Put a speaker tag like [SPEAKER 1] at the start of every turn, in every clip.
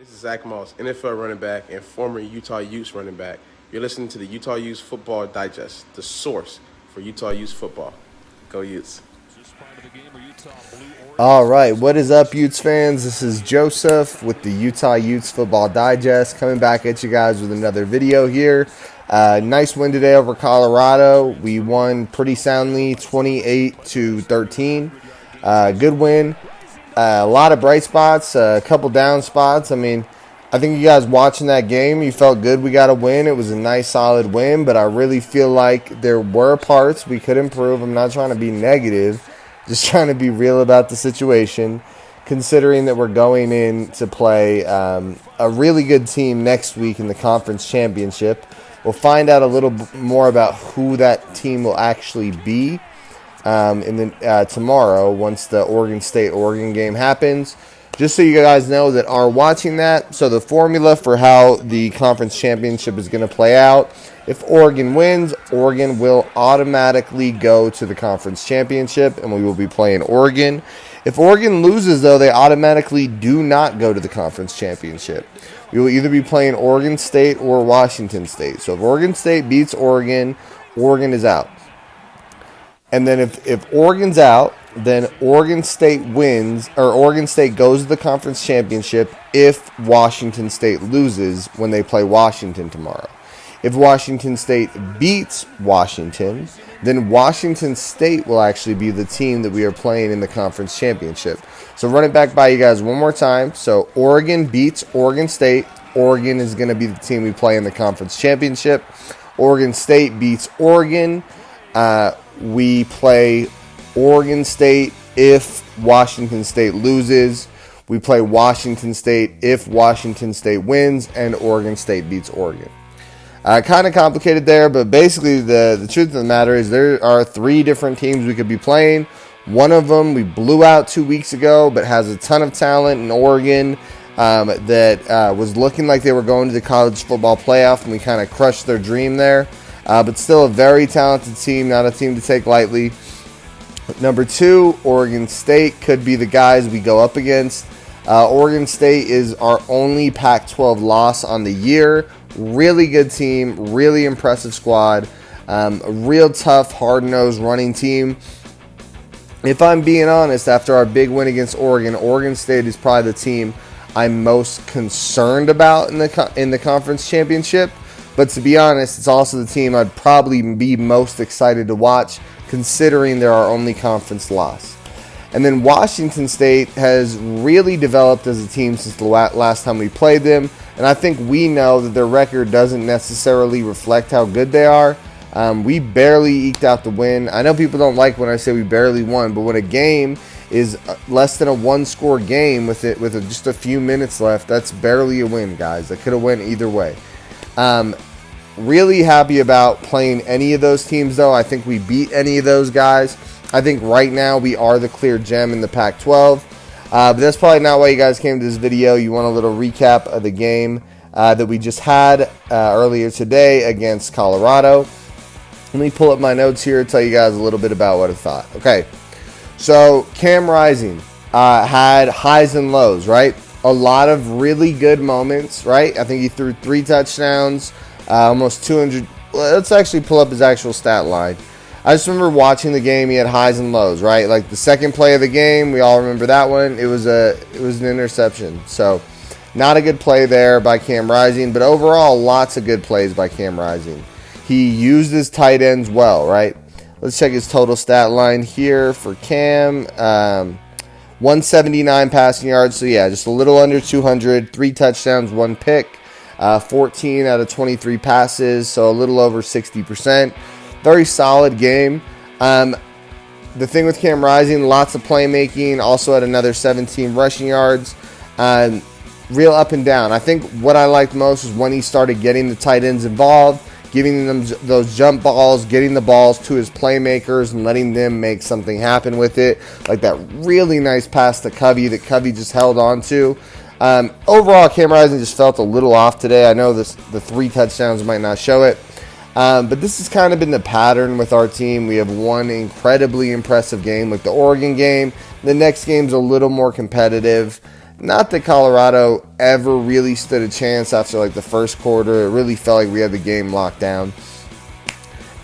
[SPEAKER 1] This is Zach Moss, NFL running back and former Utah Utes running back. You're listening to the Utah Utes Football Digest, the source for Utah Utes football. Go Utes.
[SPEAKER 2] All right, what is up, Utes fans? This is Joseph with the Utah Utes Football Digest, coming back at you guys with another video here. Nice win today over Colorado. We won pretty soundly, 28-13. Good win. A lot of bright spots, a couple down spots. I mean, I think you guys watching that game, you felt good we got a win. It was a nice, solid win, but I really feel like there were parts we could improve. I'm not trying to be negative, just trying to be real about the situation, considering that we're going in to play a really good team next week in the conference championship. We'll find out a little more about who that team will actually be tomorrow once the Oregon State-Oregon game happens. Just so you guys know that are watching that, so the formula for how the conference championship is going to play out, if Oregon wins, Oregon will automatically go to the conference championship, and we will be playing Oregon. If Oregon loses, though, they automatically do not go to the conference championship. We will either be playing Oregon State or Washington State. So if Oregon State beats Oregon, Oregon is out. And then if Oregon's out, then Oregon State wins, or Oregon State goes to the conference championship if Washington State loses when they play Washington tomorrow. If Washington State beats Washington, then Washington State will actually be the team that we are playing in the conference championship. So run it back by you guys one more time. So Oregon beats Oregon State. Oregon is going to be the team we play in the conference championship. Oregon State beats Oregon. We play Oregon State if Washington State loses. We play Washington State if Washington State wins and Oregon State beats Oregon. Kind of complicated there, but basically the truth of the matter is there are three different teams we could be playing. One of them we blew out 2 weeks ago, but has a ton of talent in Oregon that was looking like they were going to the college football playoff, and we kind of crushed their dream there. But still a very talented team, not a team to take lightly. Number two, Oregon State could be the guys we go up against. Oregon State is our only Pac-12 loss on the year. Really good team, really impressive squad. A real tough, hard-nosed running team. If I'm being honest, after our big win against Oregon, Oregon State is probably the team I'm most concerned about in the conference championship. But to be honest, it's also the team I'd probably be most excited to watch, considering they're our only conference loss. And then Washington State has really developed as a team since the last time we played them. And I think we know that their record doesn't necessarily reflect how good they are. We barely eked out the win. I know people don't like when I say we barely won, but when a game is less than a one-score game with just a few minutes left, that's barely a win, guys. That could have went either way. Really happy about playing any of those teams, though. I think we beat any of those guys. I think right now we are the clear gem in the Pac-12. But that's probably not why you guys came to this video. You want a little recap of the game that we just had earlier today against Colorado. Let me pull up my notes here and tell you guys a little bit about what I thought. Okay, so Cam Rising had highs and lows, right? A lot of really good moments, right? I think he threw 3 touchdowns, almost 200. Let's actually pull up his actual stat line. I just remember watching the game. He had highs and lows, right? Like the second play of the game, we all remember that one. It was an interception. So not a good play there by Cam Rising, but overall, lots of good plays by Cam Rising. He used his tight ends well, right? Let's check his total stat line here for Cam. 179 passing yards, so yeah, just a little under 200, 3 touchdowns, 1 pick, 14 out of 23 passes, so a little over 60%. Very solid game. The thing with Cam Rising, lots of playmaking, also had another 17 rushing yards. Real up and down. I think what I liked most was when he started getting the tight ends involved, giving them those jump balls, getting the balls to his playmakers and letting them make something happen with it. Like that really nice pass to Covey that Covey just held on to. Overall, Cam Rising just felt a little off today. I know the 3 touchdowns might not show it. But this has kind of been the pattern with our team. We have one incredibly impressive game like the Oregon game. The next game's a little more competitive. Not that Colorado ever really stood a chance after like the first quarter. It really felt like we had the game locked down.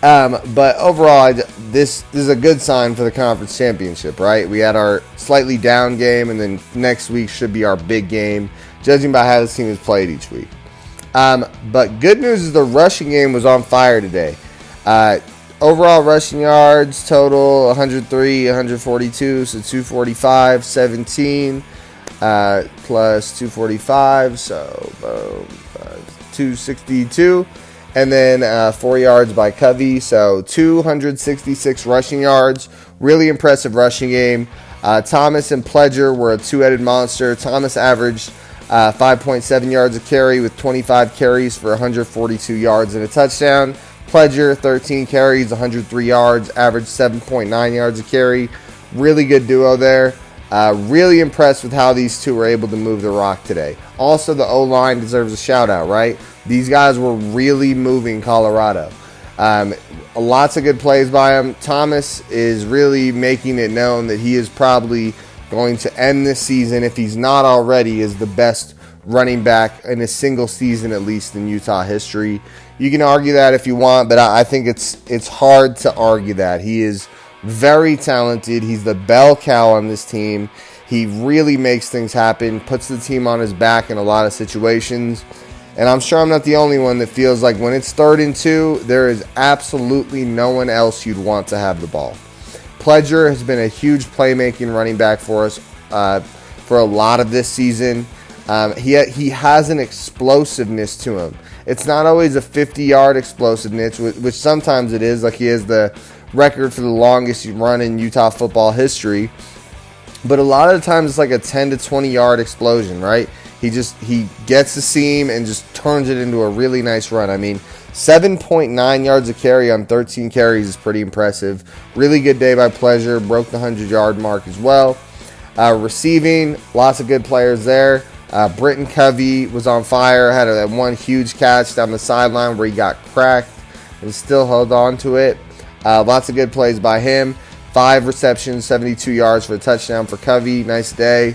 [SPEAKER 2] But overall, this is a good sign for the conference championship, right? We had our slightly down game, and then next week should be our big game, judging by how this team has played each week. But good news is the rushing game was on fire today. Overall rushing yards total 103, 142, so 245, 17 plus 245, so 262. And then 4 yards by Covey, so 266 rushing yards. Really impressive rushing game. Thomas and Pledger were a two-headed monster. Thomas averaged 5.7 yards a carry with 25 carries for 142 yards and a touchdown. Pledger, 13 carries, 103 yards, averaged 7.9 yards a carry. Really good duo there. Really impressed with how these two were able to move the rock today. Also, the O-line deserves a shout-out, right? These guys were really moving Colorado. Lots of good plays by him. Thomas is really making it known that he is probably going to end this season, if he's not already, as the best running back in a single season, at least in Utah history. You can argue that if you want, but I think it's hard to argue that. He is very talented. He's the bell cow on this team. He really makes things happen, puts the team on his back in a lot of situations. And I'm sure I'm not the only one that feels like when it's 3rd and 2, there is absolutely no one else you'd want to have the ball. Pledger has been a huge playmaking running back for us for a lot of this season. He has an explosiveness to him. It's not always a 50-yard explosiveness, which sometimes it is. Like, he has the record for the longest run in Utah football history. But a lot of the times it's like a 10 to 20-yard explosion, right? He gets the seam and just turns it into a really nice run. I mean, 7.9 yards a carry on 13 carries is pretty impressive. Really good day by Pledger. Broke the 100-yard mark as well. Receiving, lots of good players there. Britton Covey was on fire. Had that one huge catch down the sideline where he got cracked and still held on to it. Lots of good plays by him. 5 receptions, 72 yards for a touchdown for Covey. Nice day.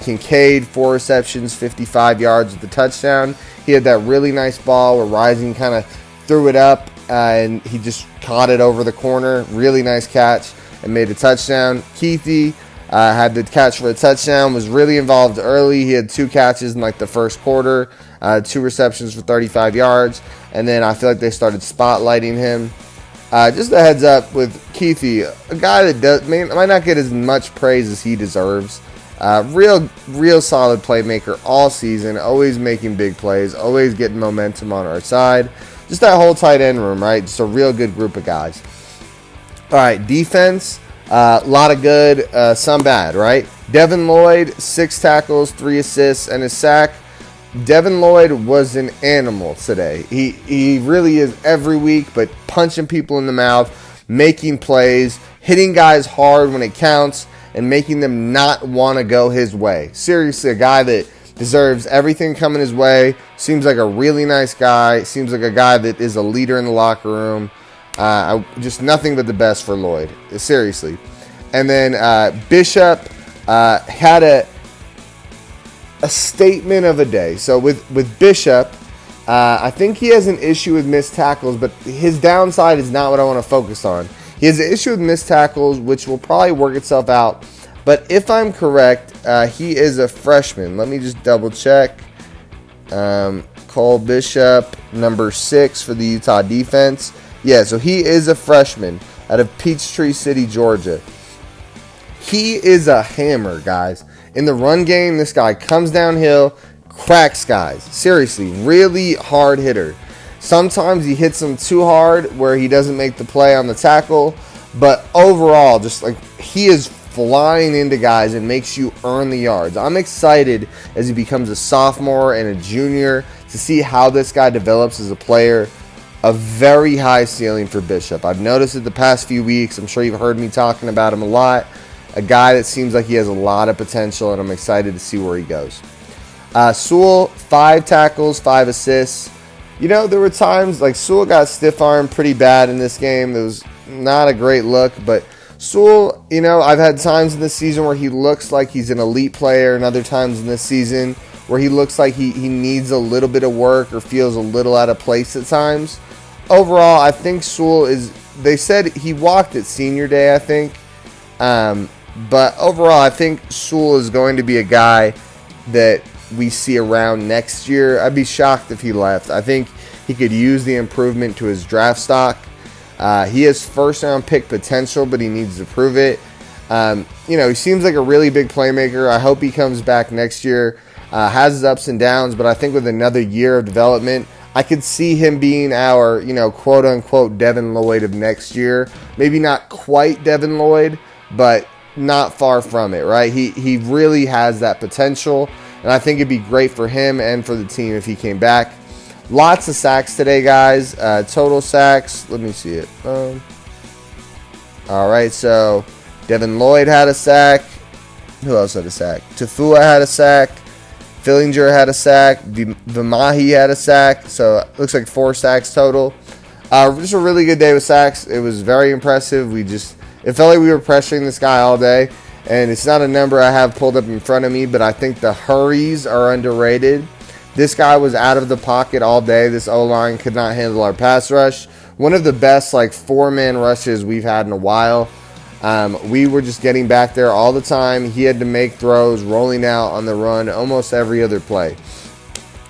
[SPEAKER 2] Kincaid, 4 receptions, 55 yards with the touchdown. He had that really nice ball where Rising kind of threw it up and he just caught it over the corner. Really nice catch and made a touchdown. Keithy had the catch for a touchdown, was really involved early. He had 2 catches in like the first quarter, 2 receptions for 35 yards. And then I feel like they started spotlighting him. Just a heads up with Keithy, a guy that might not get as much praise as he deserves. Real solid playmaker all season, always making big plays, always getting momentum on our side. Just that whole tight end room, right? Just a real good group of guys. All right, defense, a lot of good, some bad, right? Devin Lloyd, 6 tackles, 3 assists, and a sack. Devin Lloyd was an animal today. He really is every week, but punching people in the mouth, making plays, hitting guys hard when it counts, and making them not want to go his way. Seriously, a guy that deserves everything coming his way. Seems like a really nice guy. Seems like a guy that is a leader in the locker room. Just nothing but the best for Lloyd. Seriously. And then Bishop had a statement of a day. So with Bishop, I think he has an issue with missed tackles, but his downside is not what I want to focus on. He has an issue with missed tackles, which will probably work itself out. But if I'm correct, he is a freshman. Let me just double check. Cole Bishop, number 6 for the Utah defense. Yeah, so he is a freshman out of Peachtree City, Georgia. He is a hammer, guys. In the run game, this guy comes downhill, cracks guys. Seriously, really hard hitter. Sometimes he hits them too hard where he doesn't make the play on the tackle. But overall, just like he is flying into guys and makes you earn the yards. I'm excited as he becomes a sophomore and a junior to see how this guy develops as a player. A very high ceiling for Bishop. I've noticed it the past few weeks. I'm sure you've heard me talking about him a lot. A guy that seems like he has a lot of potential, and I'm excited to see where he goes. Sewell, 5 tackles, 5 assists. You know, there were times like Sewell got stiff-armed pretty bad in this game. It was not a great look, but Sewell, I've had times in this season where he looks like he's an elite player, and other times in this season where he looks like he needs a little bit of work or feels a little out of place at times. Overall, I think Sewell they said he walked at senior day, I think. But overall, I think Sewell is going to be a guy that we see around next year. I'd be shocked if he left. I think he could use the improvement to his draft stock. He has first-round pick potential, but he needs to prove it. He seems like a really big playmaker. I hope he comes back next year. Has his ups and downs, but I think with another year of development, I could see him being our, quote-unquote Devin Lloyd of next year. Maybe not quite Devin Lloyd, but not far from it, right? He really has that potential, and I think it'd be great for him and for the team if he came back. Lots of sacks today, guys. Total sacks. Let me see it. All right, so Devin Lloyd had a sack. Who else had a sack? Tafua had a sack. Fillinger had a sack. Vimahi had a sack. So it looks like 4 sacks total. Just a really good day with sacks. It was very impressive. It felt like we were pressuring this guy all day. And it's not a number I have pulled up in front of me, but I think the hurries are underrated. This guy was out of the pocket all day. This O-line could not handle our pass rush. One of the best 4-man rushes we've had in a while. We were just getting back there all the time. He had to make throws, rolling out on the run almost every other play.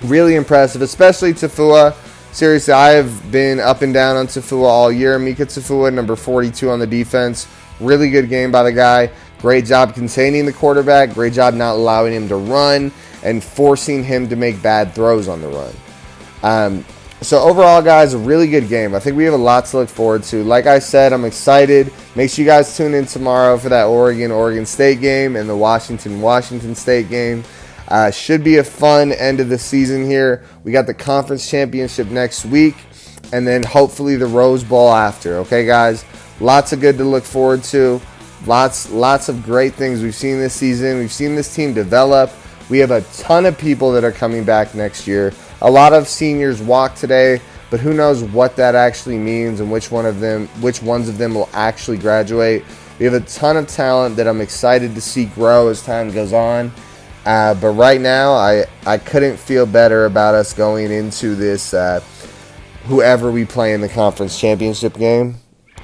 [SPEAKER 2] Really impressive, especially Tafua. Seriously, I have been up and down on Tafua all year. Mika Tafua, number 42 on the defense. Really good game by the guy. Great job containing the quarterback. Great job not allowing him to run and forcing him to make bad throws on the run. So overall, guys, a really good game. I think we have a lot to look forward to. Like I said, I'm excited. Make sure you guys tune in tomorrow for that Oregon State game and the Washington State game. Should be a fun end of the season here. We got the conference championship next week, and then hopefully the Rose Bowl after. Okay, guys? Lots of good to look forward to. Lots of great things we've seen this season. We've seen this team develop. We have a ton of people that are coming back next year. A lot of seniors walked today, but who knows what that actually means and which ones of them will actually graduate. We have a ton of talent that I'm excited to see grow as time goes on. But right now, I couldn't feel better about us going into this, whoever we play in the conference championship game.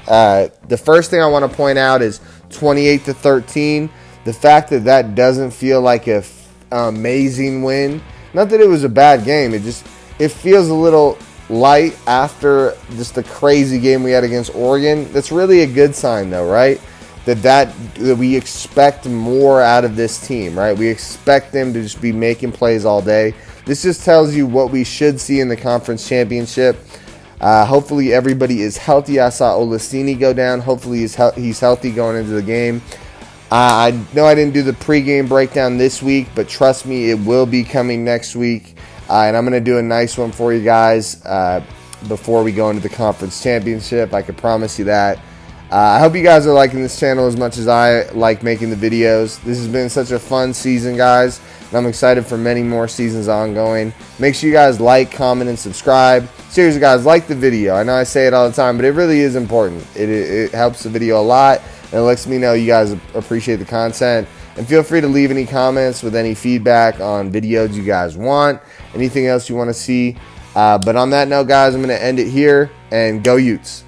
[SPEAKER 2] The first thing I want to point out is 28-13. The fact that doesn't feel like an amazing win. Not that it was a bad game. It feels a little light after just the crazy game we had against Oregon. That's really a good sign, though, right? That we expect more out of this team, right? We expect them to just be making plays all day. This just tells you what we should see in the conference championship. Hopefully everybody is healthy. I saw Olasini go down. Hopefully he's healthy going into the game. I know I didn't do the pregame breakdown this week, but trust me, it will be coming next week. And I'm going to do a nice one for you guys before we go into the conference championship. I can promise you that. I hope you guys are liking this channel as much as I like making the videos. This has been such a fun season, guys, and I'm excited for many more seasons ongoing. Make sure you guys like, comment, and subscribe. Seriously, guys, like the video. I know I say it all the time, but it really is important. It helps the video a lot, and it lets me know you guys appreciate the content. And feel free to leave any comments with any feedback on videos you guys want, anything else you want to see. But on that note, guys, I'm going to end it here, and go Utes.